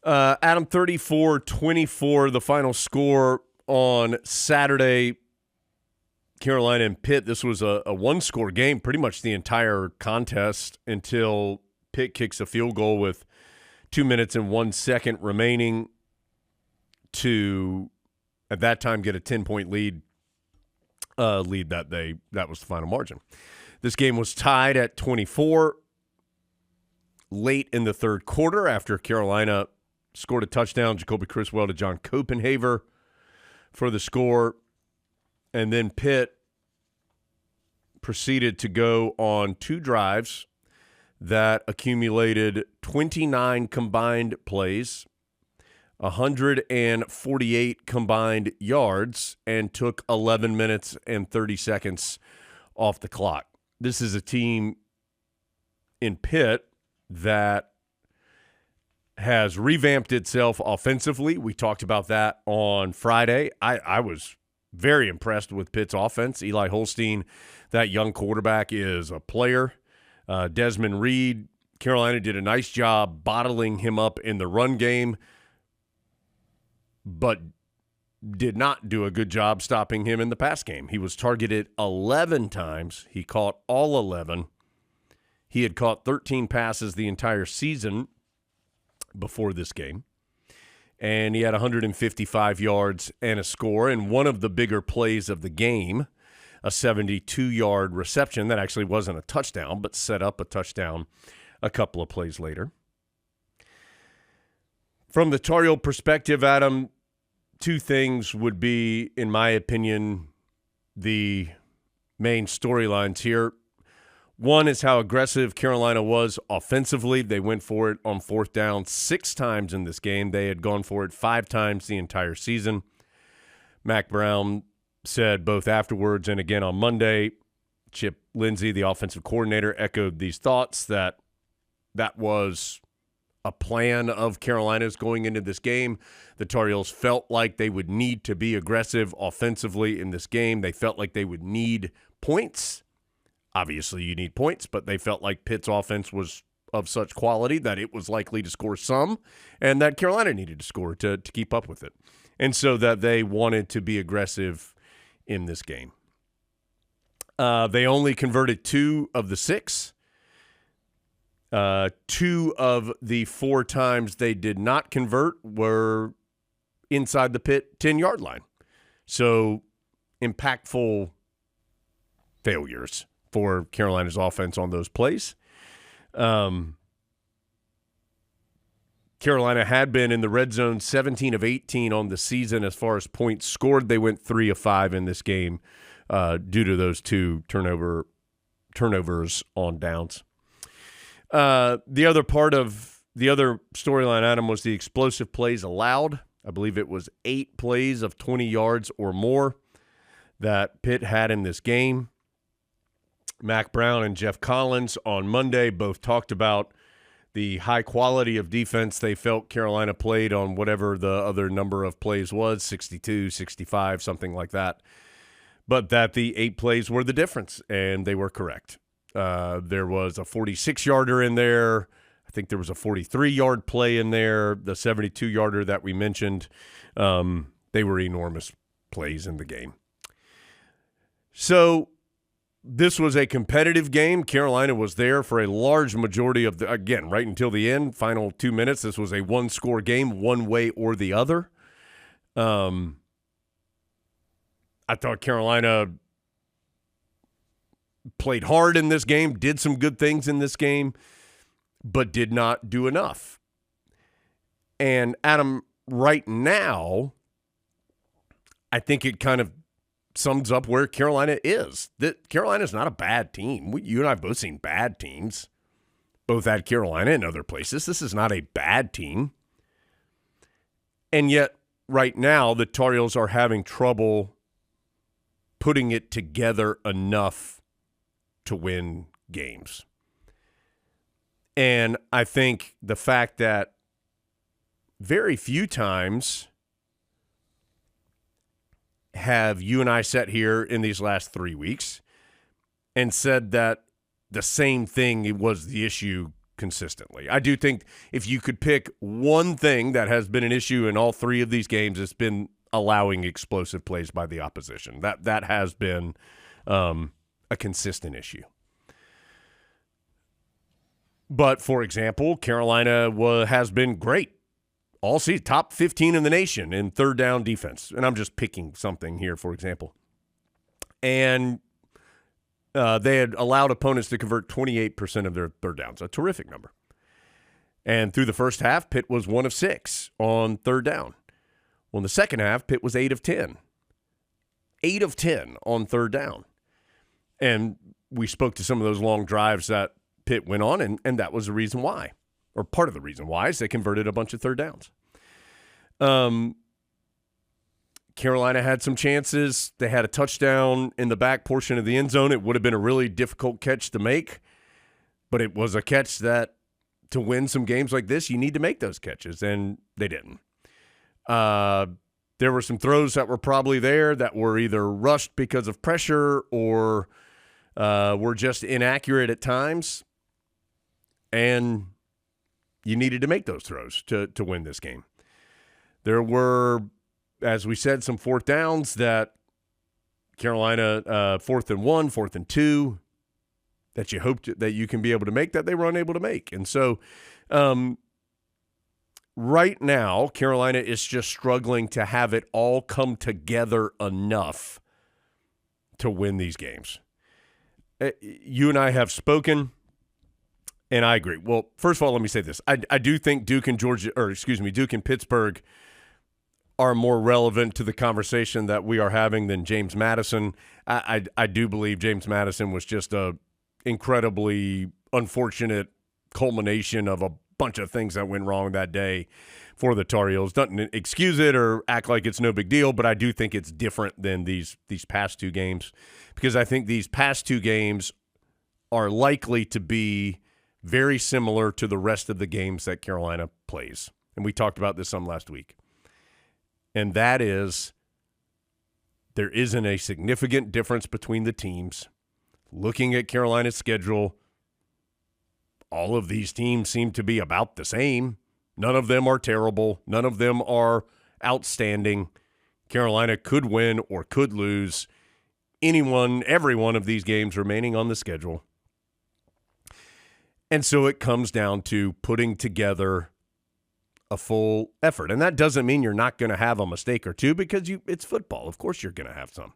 Adam, 34-24, the final score on Saturday, Carolina and Pitt. This was a one-score game pretty much the entire contest until Pitt kicks a field goal with 2 minutes and 1 second remaining to, at that time, get a 10-point lead that was the final margin. This game was tied at 24 late in the third quarter after Carolina scored a touchdown, Jacoby Criswell to John Copenhaver for the score. And then Pitt proceeded to go on two drives that accumulated 29 combined plays, 148 combined yards, and took 11 minutes and 30 seconds off the clock. This is a team in Pitt that has revamped itself offensively. We talked about that on Friday. I was very impressed with Pitt's offense. Eli Holstein, that young quarterback, is a player. Desmond Reed, Carolina did a nice job bottling him up in the run game, but did not do a good job stopping him in the pass game. He was targeted 11 times. He caught all 11. He had caught 13 passes the entire season before this game, and he had 155 yards and a score. And one of the bigger plays of the game, a 72-yard reception that actually wasn't a touchdown but set up a touchdown a couple of plays later. From the Tar Heel perspective, Adam, two things would be, in my opinion, the main storylines here. One is how aggressive Carolina was offensively. They went for it on fourth down 6 times in this game. They had gone for it 5 times the entire season. Mac Brown said both afterwards and again on Monday, Chip Lindsey, the offensive coordinator, echoed these thoughts that was a plan of Carolina's going into this game. The Tar Heels felt like they would need to be aggressive offensively in this game. They felt like they would need points. Obviously, you need points, but they felt like Pitt's offense was of such quality that it was likely to score some, and that Carolina needed to score to keep up with it. And so that they wanted to be aggressive in this game. They only converted 2 of the 6. 2 of the 4 times they did not convert were inside the Pitt 10-yard line. So impactful failures for Carolina's offense on those plays. Carolina had been in the red zone 17 of 18 on the season as far as points scored. They went 3 of 5 in this game due to those 2 turnovers on downs. The other part of the other storyline, Adam, was the explosive plays allowed. I believe it was 8 plays of 20 yards or more that Pitt had in this game. Mac Brown and Jeff Collins on Monday both talked about the high quality of defense they felt Carolina played on whatever the other number of plays was, 62, 65, something like that. But that the 8 plays were the difference, and they were correct. There was a 46-yarder in there. I think there was a 43-yard play in there. The 72-yarder that we mentioned, they were enormous plays in the game. So this was a competitive game. Carolina was there for a large majority of the, again, right until the end, final 2 minutes. This was a one-score game, one way or the other. I thought Carolina played hard in this game, did some good things in this game, but did not do enough. And Adam, right now, I think it kind of sums up where Carolina is. That Carolina's not a bad team. You and I have both seen bad teams, both at Carolina and other places. This is not a bad team. And yet, right now, the Tar Heels are having trouble putting it together enough to win games. And I think the fact that very few times have you and I sat here in these last 3 weeks and said that the same thing was the issue consistently. I do think if you could pick one thing that has been an issue in all three of these games, it's been allowing explosive plays by the opposition. That has been a consistent issue. But, for example, Carolina has been great all season, top 15 in the nation in third down defense. And I'm just picking something here, for example. And they had allowed opponents to convert 28% of their third downs, a terrific number. And through the first half, Pitt was 1 of 6 on third down. Well, in the second half, Pitt was 8 of 10. 8 of 10 on third down. And we spoke to some of those long drives that Pitt went on, and that was the reason why, or part of the reason why, is they converted a bunch of third downs. Carolina had some chances. They had a touchdown in the back portion of the end zone. It would have been a really difficult catch to make, but it was a catch that to win some games like this, you need to make those catches, and they didn't. There were some throws that were probably there that were either rushed because of pressure or were just inaccurate at times, and you needed to make those throws to win this game. There were, as we said, some fourth downs that Carolina, 4th and 1, 4th and 2, that you hoped that you can be able to make that they were unable to make. And so right now, Carolina is just struggling to have it all come together enough to win these games. You and I have spoken, and I agree. Well, first of all, let me say this. I do think Duke and Pittsburgh are more relevant to the conversation that we are having than James Madison. I do believe James Madison was just a incredibly unfortunate culmination of a bunch of things that went wrong that day for the Tar Heels. Doesn't excuse it or act like it's no big deal, but I do think it's different than these past two games, because I think these past two games are likely to be very similar to the rest of the games that Carolina plays. And we talked about this some last week. And that is, there isn't a significant difference between the teams. Looking at Carolina's schedule, all of these teams seem to be about the same. None of them are terrible. None of them are outstanding. Carolina could win or could lose every one of these games remaining on the schedule. And so it comes down to putting together a full effort. And that doesn't mean you're not going to have a mistake or two, because it's football. Of course you're going to have some.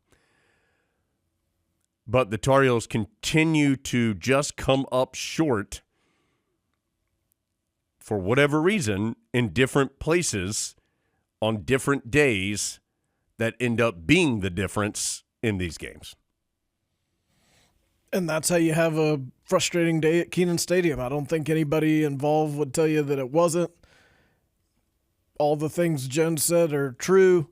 But the Tar Heels continue to just come up short for whatever reason in different places on different days that end up being the difference in these games. And that's how you have a frustrating day at Kenan Stadium. I don't think anybody involved would tell you that it wasn't. All the things Jones said are true.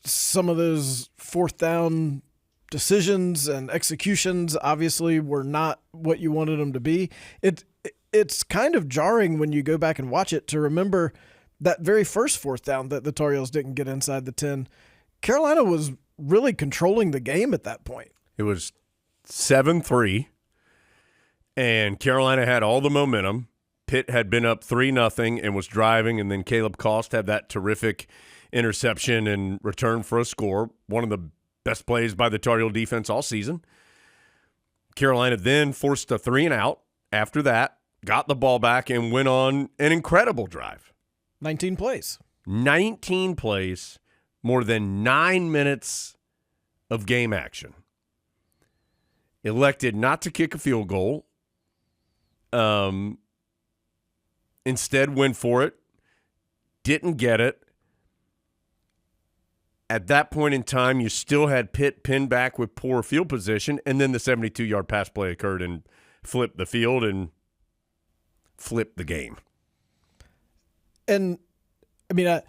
Some of those fourth down decisions and executions obviously were not what you wanted them to be. It's kind of jarring when you go back and watch it to remember that very first fourth down that the Tar Heels didn't get inside the 10. Carolina was really controlling the game at that point. It was 7-3, and Carolina had all the momentum. Pitt had been up 3-0 and was driving, and then Caleb Cost had that terrific interception and return for a score, one of the best plays by the Tar Heel defense all season. Carolina then forced a 3-and-out after that, got the ball back, and went on an incredible drive. 19 plays. 19 plays, more than 9 minutes of game action. Elected not to kick a field goal. Instead went for it. Didn't get it. At that point in time, you still had Pitt pinned back with poor field position, and then the 72-yard pass play occurred and flipped the field and flipped the game. And, I mean,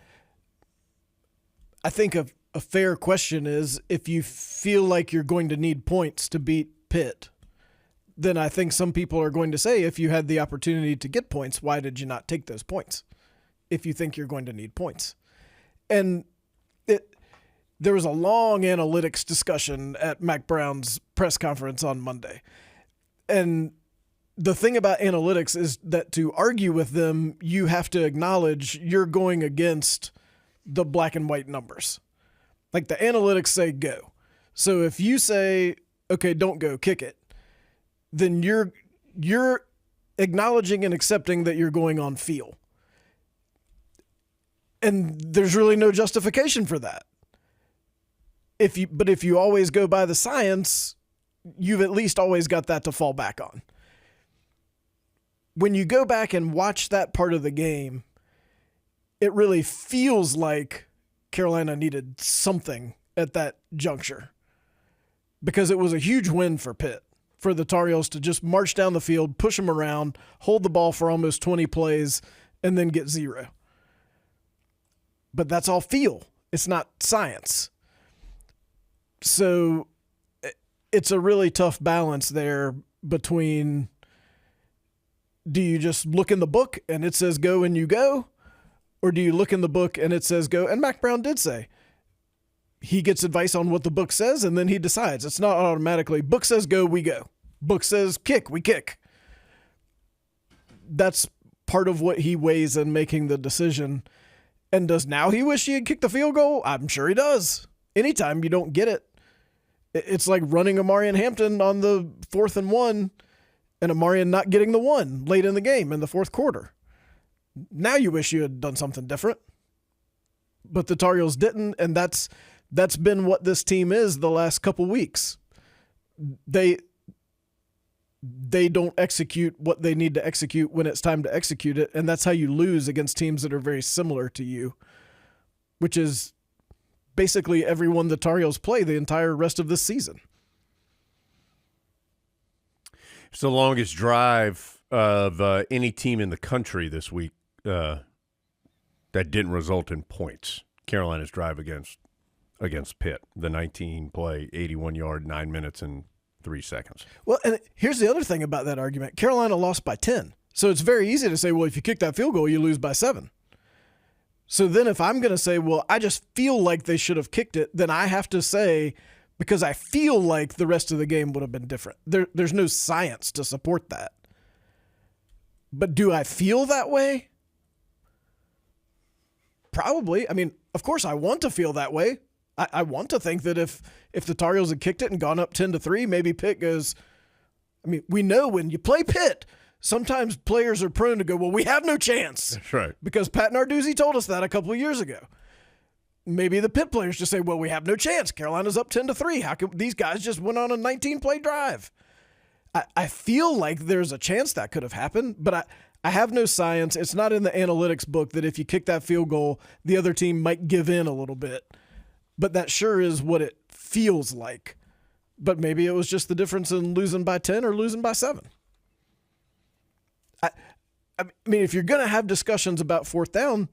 I think a fair question is, if you feel like you're going to need points to beat Pitt, then I think some people are going to say, if you had the opportunity to get points, why did you not take those points if you think you're going to need points? And there was a long analytics discussion at Mac Brown's press conference on Monday. And the thing about analytics is that to argue with them, you have to acknowledge you're going against the black and white numbers. Like the analytics say go. So if you say, okay, don't go, kick it, then you're acknowledging and accepting that you're going on feel. And there's really no justification for that. If you always go by the science, you've at least always got that to fall back on. When you go back and watch that part of the game, it really feels like Carolina needed something at that juncture, because it was a huge win for Pitt, for the Tar Heels to just march down the field, push them around, hold the ball for almost 20 plays, and then get 0. But that's all feel. It's not science. So it's a really tough balance there between, do you just look in the book and it says go and you go? Or do you look in the book and it says go? And Mac Brown did say he gets advice on what the book says and then he decides. It's not automatically book says go, we go. Book says kick, we kick. That's part of what he weighs in making the decision. And does now he wish he had kicked the field goal? I'm sure he does. Anytime you don't get it, it's like running Amarian Hampton on the 4th and 1 and Amarian not getting the 1 late in the game in the 4th quarter. Now you wish you had done something different. But the Tar Heels didn't, and that's been what this team is the last couple weeks. They don't execute what they need to execute when it's time to execute it, and that's how you lose against teams that are very similar to you, which is basically everyone the Tar Heels play the entire rest of this season. It's the longest drive of any team in the country this week that didn't result in points. Carolina's drive against Pitt, the 19-play, 81-yard, 9 minutes and 3 seconds. Well, and here's the other thing about that argument. Carolina lost by 10. So it's very easy to say, well, if you kick that field goal, you lose by 7. So then if I'm going to say, well, I just feel like they should have kicked it, then I have to say, because I feel like the rest of the game would have been different. There's no science to support that. But do I feel that way? Probably. I mean, of course I want to feel that way. I want to think that if the Tar Heels had kicked it and gone up 10-3, maybe Pitt goes, I mean, we know when you play Pitt, sometimes players are prone to go, well, we have no chance. That's right. Because Pat Narduzzi told us that a couple of years ago. Maybe the Pitt players just say, well, we have no chance. Carolina's up 10-3. How come these guys just went on a 19-play drive? I feel like there's a chance that could have happened, but I have no science. It's not in the analytics book that if you kick that field goal, the other team might give in a little bit. But that sure is what it feels like. But maybe it was just the difference in losing by 10 or losing by 7. I mean, if you're going to have discussions about 4th down,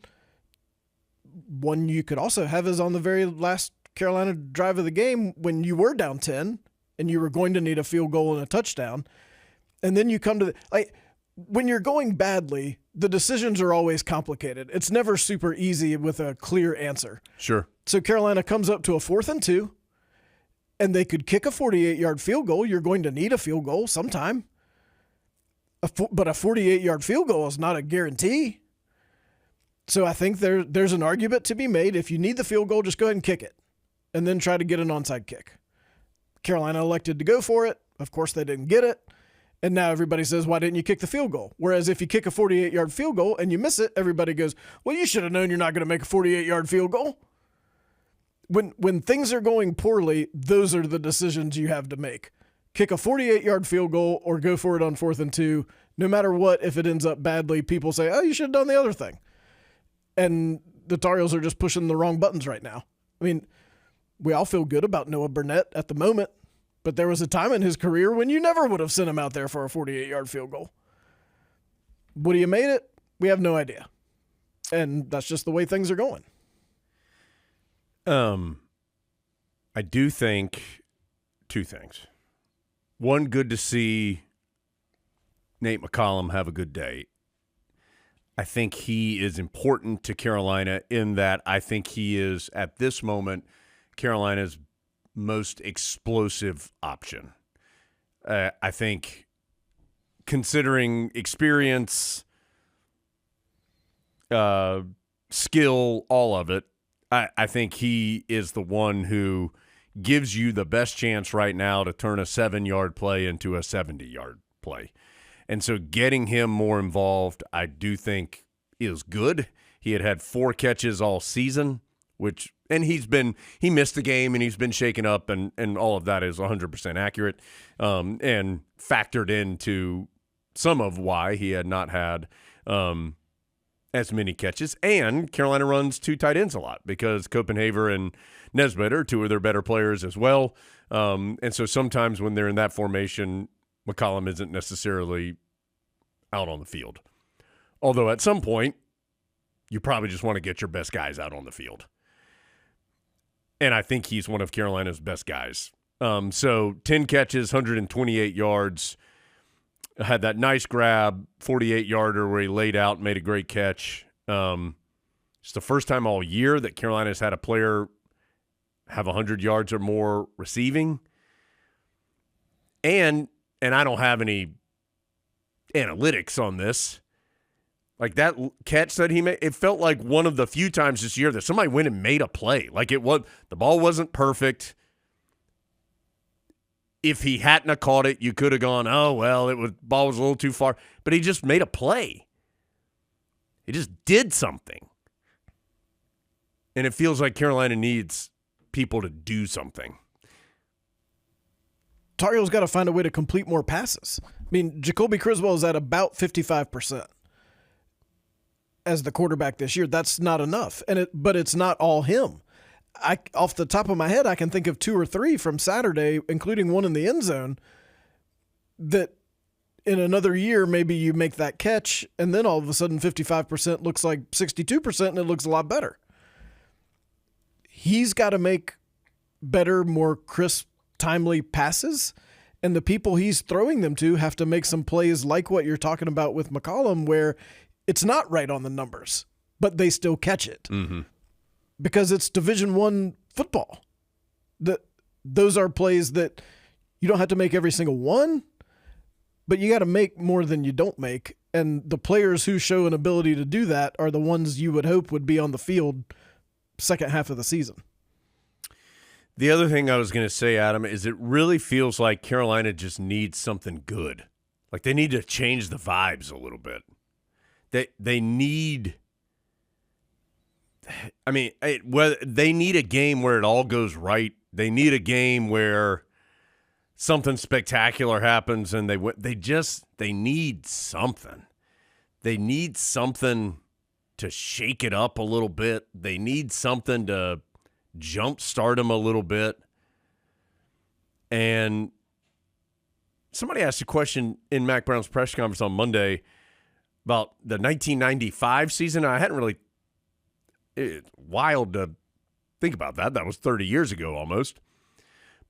one you could also have is on the very last Carolina drive of the game when you were down 10 and you were going to need a field goal and a touchdown. And then you come to when you're going badly, the decisions are always complicated. It's never super easy with a clear answer. Sure. So Carolina comes up to a 4th and 2, and they could kick a 48-yard field goal. You're going to need a field goal sometime. But a 48-yard field goal is not a guarantee. So I think there's an argument to be made. If you need the field goal, just go ahead and kick it and then try to get an onside kick. Carolina elected to go for it. Of course, they didn't get it. And now everybody says, why didn't you kick the field goal? Whereas if you kick a 48-yard field goal and you miss it, everybody goes, well, you should have known you're not going to make a 48-yard field goal. When things are going poorly, those are the decisions you have to make. Kick a 48-yard field goal or go for it on 4th and 2. No matter what, if it ends up badly, people say, oh, you should have done the other thing. And the Tar Heels are just pushing the wrong buttons right now. I mean, we all feel good about Noah Burnett at the moment, but there was a time in his career when you never would have sent him out there for a 48-yard field goal. Would he have made it? We have no idea. And that's just the way things are going. I do think 2 things. One, good to see Nate McCollum have a good day. I think he is important to Carolina in that I think he is, at this moment, Carolina's most explosive option. I think considering experience, skill, all of it, I think he is the one who gives you the best chance right now to turn a 7-yard play into a 70-yard play. And so getting him more involved, I do think is good. He had 4 catches all season, and he missed the game and he's been shaken up, and all of that is 100% accurate, and factored into some of why he had not had as many catches. And Carolina runs 2 tight ends a lot because Copenhaver and Nesbitt are 2 of their better players as well. And so sometimes when they're in that formation, McCollum isn't necessarily out on the field. Although at some point, you probably just want to get your best guys out on the field. And I think he's one of Carolina's best guys. So 10 catches, 128 yards. Had that nice grab, 48-yarder where he laid out and made a great catch. It's the first time all year that Carolina's had a player have 100 yards or more receiving. And I don't have any analytics on this. Like that catch that he made, it felt like one of the few times this year that somebody went and made a play. Like the ball wasn't perfect. If he hadn't have caught it, you could have gone, oh, well, ball was a little too far. But he just made a play. He just did something. And it feels like Carolina needs people to do something. Tar Heels got to find a way to complete more passes. I mean, Jacoby Criswell is at about 55% as the quarterback this year. That's not enough, but it's not all him. Off the top of my head, I can think of 2 or 3 from Saturday, including one in the end zone, that in another year, maybe you make that catch, and then all of a sudden 55% looks like 62%, and it looks a lot better. He's got to make better, more crisp, timely passes, and the people he's throwing them to have to make some plays like what you're talking about with McCollum, where it's not right on the numbers, but they still catch it. Mm-hmm. Because it's Division I football. Those are plays that you don't have to make every single one, but you got to make more than you don't make. And the players who show an ability to do that are the ones you would hope would be on the field second half of the season. The other thing I was going to say, Adam, is it really feels like Carolina just needs something good. Like they need to change the vibes a little bit. They need... I mean, they need a game where it all goes right. They need a game where something spectacular happens, and they need something. They need something to shake it up a little bit. They need something to jumpstart them a little bit. And somebody asked a question in Mac Brown's press conference on Monday about the 1995 season. I hadn't really. It's wild to think about that. That was 30 years ago almost.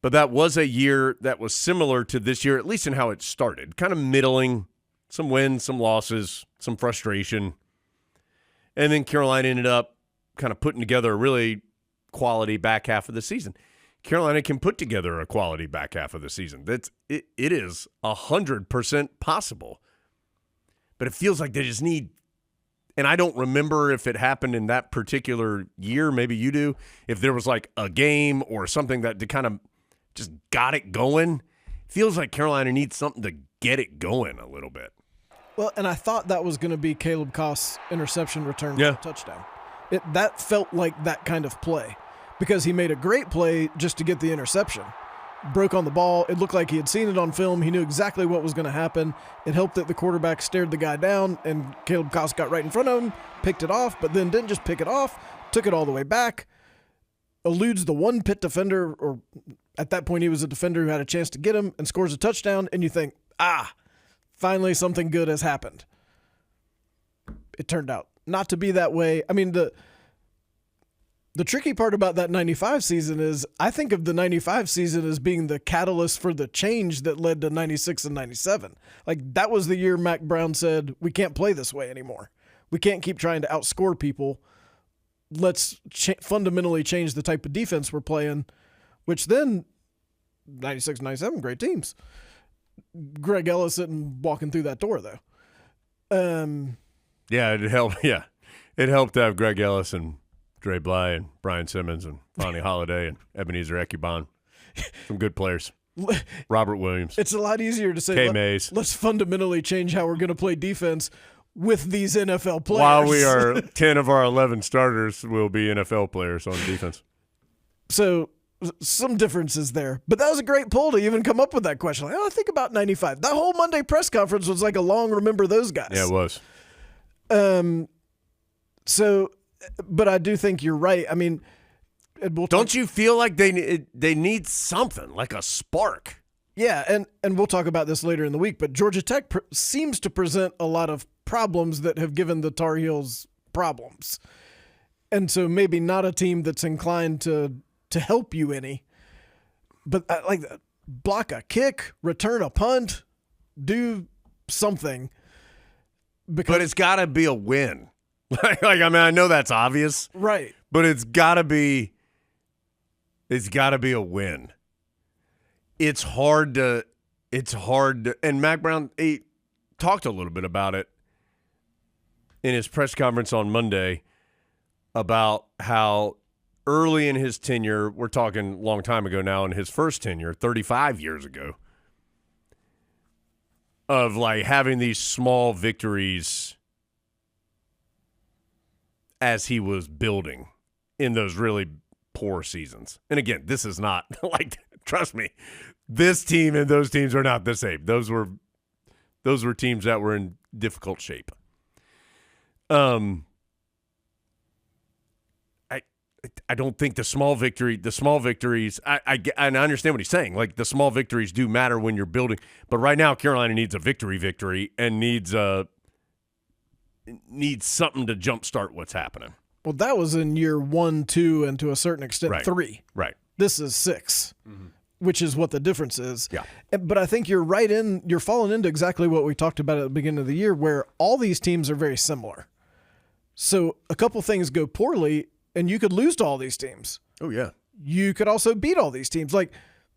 But that was a year that was similar to this year, at least in how it started. Kind of middling, some wins, some losses, some frustration. And then Carolina ended up kind of putting together a really quality back half of the season. Carolina can put together a quality back half of the season. It is 100% possible. But it feels like they just need. And I don't remember if it happened in that particular year. Maybe you do. If there was like a game or something that kind of just got it going. Feels like Carolina needs something to get it going a little bit. Well, and I thought that was going to be Caleb Koss' interception return for a touchdown. That felt like that kind of play because he made a great play just to get the interception. Broke on the ball. It looked like he had seen it on film. He knew exactly what was going to happen. It helped that the quarterback stared the guy down, and Caleb Koss got right in front of him, picked it off, but then didn't just pick it off, took it all the way back, eludes the one Pitt defender, or at that point he was a defender who had a chance to get him, and scores a touchdown, and you think, finally something good has happened. It turned out not to be that way. I mean, the tricky part about that 95 season is I think of the 95 season as being the catalyst for the change that led to 96 and 97. Like that was the year Mac Brown said, we can't play this way anymore. We can't keep trying to outscore people. Let's fundamentally change the type of defense we're playing, which then 96, 97, great teams. Greg Ellis isn't walking through that door, though. Yeah, it helped. Yeah, it helped to have Greg Ellis and Dre Bly and Brian Simmons and Bonnie Holiday and Ebenezer Ekubon. Some good players. Robert Williams. It's a lot easier to say, K. Mays. Let's fundamentally change how we're going to play defense with these NFL players. While we are 10 of our 11 starters will be NFL players on defense. So some differences there. But that was a great poll to even come up with that question. Like, think about 95. That whole Monday press conference was like a long remember those guys. Yeah, it was. So, but I do think you're right. I mean, don't you feel like they need something, like a spark? Yeah, and we'll talk about this later in the week, but Georgia Tech seems to present a lot of problems that have given the Tar Heels problems. And so maybe not a team that's inclined to help you any. But like block a kick, return a punt, do something. But it's got to be a win. I mean, I know that's obvious. Right. But it's got to be a win. It's hard to and Mac Brown, he talked a little bit about it in his press conference on Monday about how early in his tenure, we're talking a long time ago now, in his first tenure, 35 years ago, of like having these small victories as he was building in those really poor seasons. And again, this is not like, trust me, this team and those teams are not the same. Those were teams that were in difficult shape. I don't think the small victories, and I understand what he's saying. Like, the small victories do matter when you're building. But right now, Carolina needs a victory and needs something to jumpstart what's happening. Well, that was in year 1, 2, and to a certain extent, 3. Right. This is 6, which is what the difference is. Yeah. But I think you're falling into exactly what we talked about at the beginning of the year, where all these teams are very similar. So a couple things go poorly, and you could lose to all these teams. Oh, yeah. You could also beat all these teams. Like,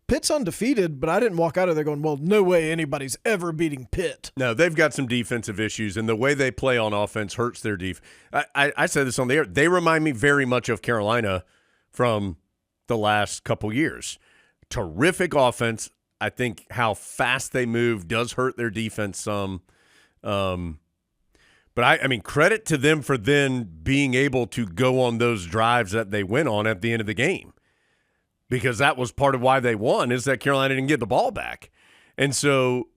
Pitt's undefeated, but I didn't walk out of there going, well, no way anybody's ever beating Pitt. No, they've got some defensive issues, and the way they play on offense hurts their defense. I said this on the air. They remind me very much of Carolina from the last couple years. Terrific offense. I think how fast they move does hurt their defense some. But I mean, credit to them for then being able to go on those drives that they went on at the end of the game, because that was part of why they won, is that Carolina didn't get the ball back. And so,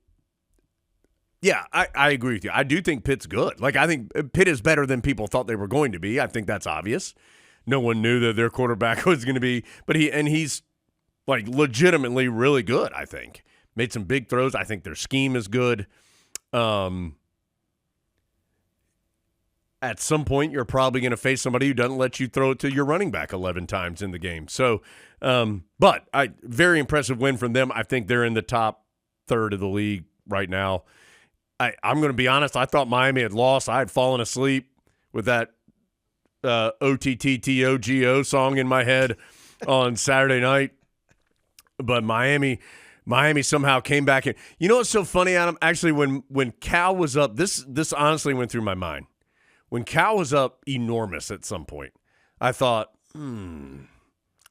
yeah, I agree with you. I do think Pitt's good. Like, I think Pitt is better than people thought they were going to be. I think that's obvious. No one knew that their quarterback was going to be, but he's like legitimately really good, I think. Made some big throws. I think their scheme is good. At some point, you're probably going to face somebody who doesn't let you throw it to your running back 11 times in the game. So, but very impressive win from them. I think they're in the top third of the league right now. I'm going to be honest. I thought Miami had lost. I had fallen asleep with that OTTTOGO song in my head on Saturday night. But Miami somehow came back in. You know what's so funny, Adam? Actually, when Cal was up, this honestly went through my mind. When Cal was up enormous at some point, I thought, I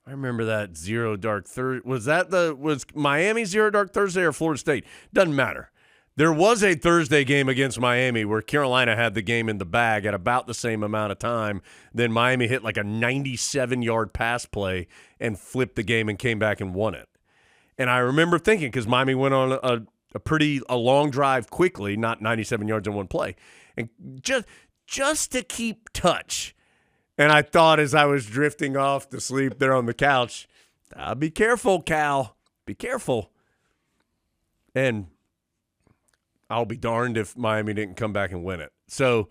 remember that Zero Dark Thursday. Was Miami Zero Dark Thursday or Florida State? Doesn't matter. There was a Thursday game against Miami where Carolina had the game in the bag at about the same amount of time. Then Miami hit like a 97-yard pass play and flipped the game and came back and won it. And I remember thinking, because Miami went on a long drive quickly, not 97 yards in one play, and just to keep touch. And I thought, as I was drifting off to sleep there on the couch, be careful, Cal. Be careful. And I'll be darned if Miami didn't come back and win it. So,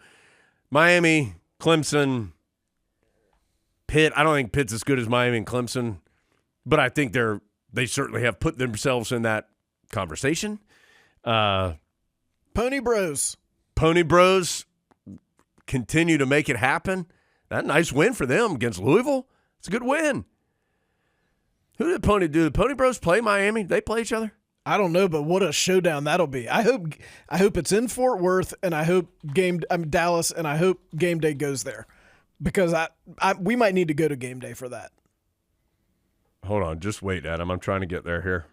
Miami, Clemson, Pitt. I don't think Pitt's as good as Miami and Clemson, but I think they certainly have put themselves in that conversation. Pony Bros continue to make it happen. That nice win for them against Louisville. It's a good win. Who did Pony do? The Pony Bros play Miami? Did they play each other? I don't know, but what a showdown that'll be. I hope it's in Fort Worth, and I hope Dallas, and I hope game day goes there, because we might need to go to game day for that. Hold on, just wait, Adam. I'm trying to get there here.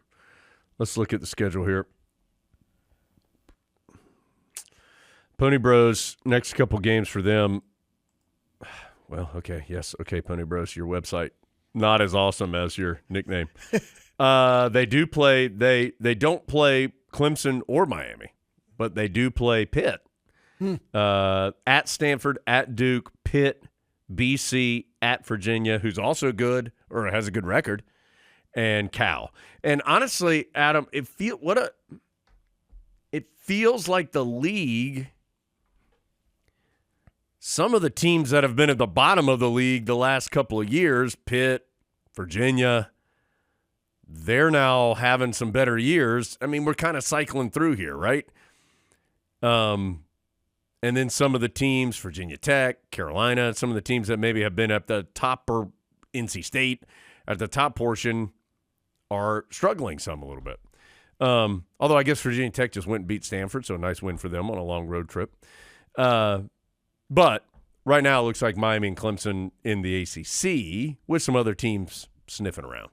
Let's look at the schedule here. Pony Bros, next couple games for them. Well, okay, yes, okay, Pony Bros, your website not as awesome as your nickname. They do play. They don't play Clemson or Miami, but they do play Pitt. At Stanford, at Duke, Pitt, BC, at Virginia, who's also good or has a good record, and Cal. And honestly, Adam, it feels like the league. Some of the teams that have been at the bottom of the league the last couple of years, Pitt, Virginia, they're now having some better years. I mean, we're kind of cycling through here, right? And then some of the teams, Virginia Tech, Carolina, some of the teams that maybe have been at the top, or NC State at the top portion, are struggling some a little bit. Although I guess Virginia Tech just went and beat Stanford, so a nice win for them on a long road trip. But right now it looks like Miami and Clemson in the ACC with some other teams sniffing around.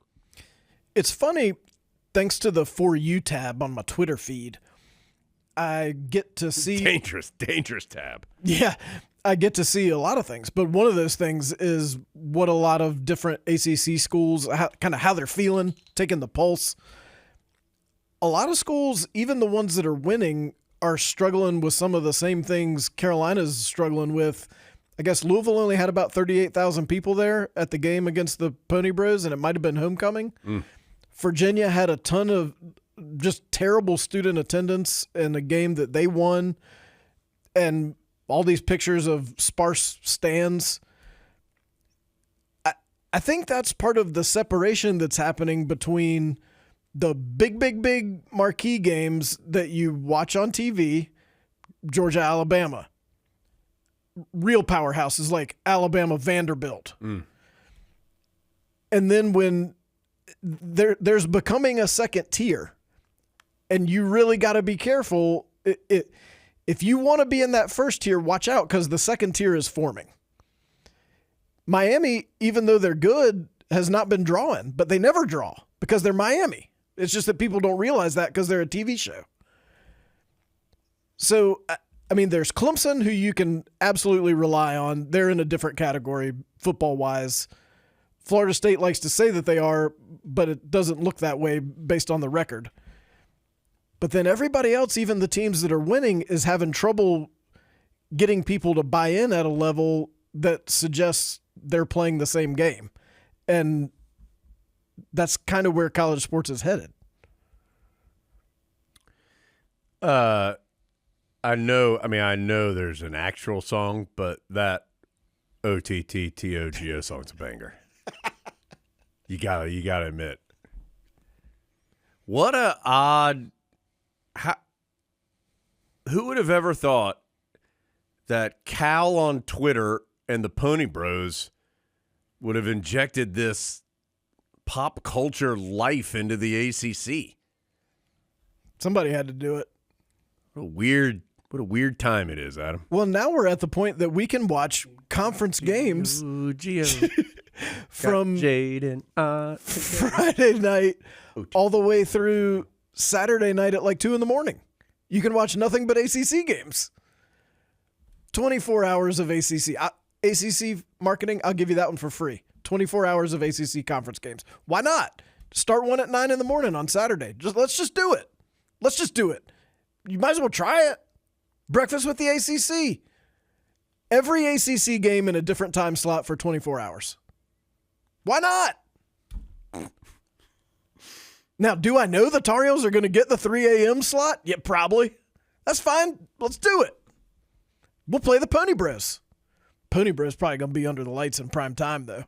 It's funny, thanks to the For You tab on my Twitter feed, I get to see... Dangerous tab. Yeah, I get to see a lot of things. But one of those things is what a lot of different ACC schools, kind of how they're feeling, taking the pulse. A lot of schools, even the ones that are winning, are struggling with some of the same things Carolina's struggling with. I guess Louisville only had about 38,000 people there at the game against the Pony Bros, and it might have been homecoming. Virginia had a ton of just terrible student attendance in a game that they won, and all these pictures of sparse stands. I think that's part of the separation that's happening between the big marquee games that you watch on TV, Georgia, Alabama, real powerhouses like Alabama, Vanderbilt. And then when there's becoming a second tier, and you really got to be careful. If you want to be in that first tier, watch out, because the second tier is forming. Miami, even though they're good, has not been drawing, but they never draw because they're Miami. It's just that people don't realize that because they're a TV show. So, I mean, there's Clemson, who you can absolutely rely on. They're in a different category football-wise. Florida State likes to say that they are, but it doesn't look that way based on the record. But then everybody else, even the teams that are winning, is having trouble getting people to buy in at a level that suggests they're playing the same game. And that's kind of where college sports is headed. I know there's an actual song, but that OTTTOGO song's a banger. You gotta admit. What a odd... who would have ever thought that Cal on Twitter and the Pony Bros would have injected this pop culture life into the ACC? Somebody had to do it. What a weird time it is, Adam. Well, now we're at the point that we can watch conference games from Jaden Friday night all the way through Saturday night at like 2 a.m. You can watch nothing but ACC games. 24 hours of ACC. ACC marketing, I'll give you that one for free. 24 hours of ACC conference games. Why not? Start one at 9 a.m. on Saturday. Let's just do it. Let's just do it. You might as well try it. Breakfast with the ACC. Every ACC game in a different time slot for 24 hours. Why not? Now, do I know the Tar Heels are going to get the 3 a.m. slot? Yeah, probably. That's fine. Let's do it. We'll play the Pony Bros. Pony Bros probably going to be under the lights in prime time, though.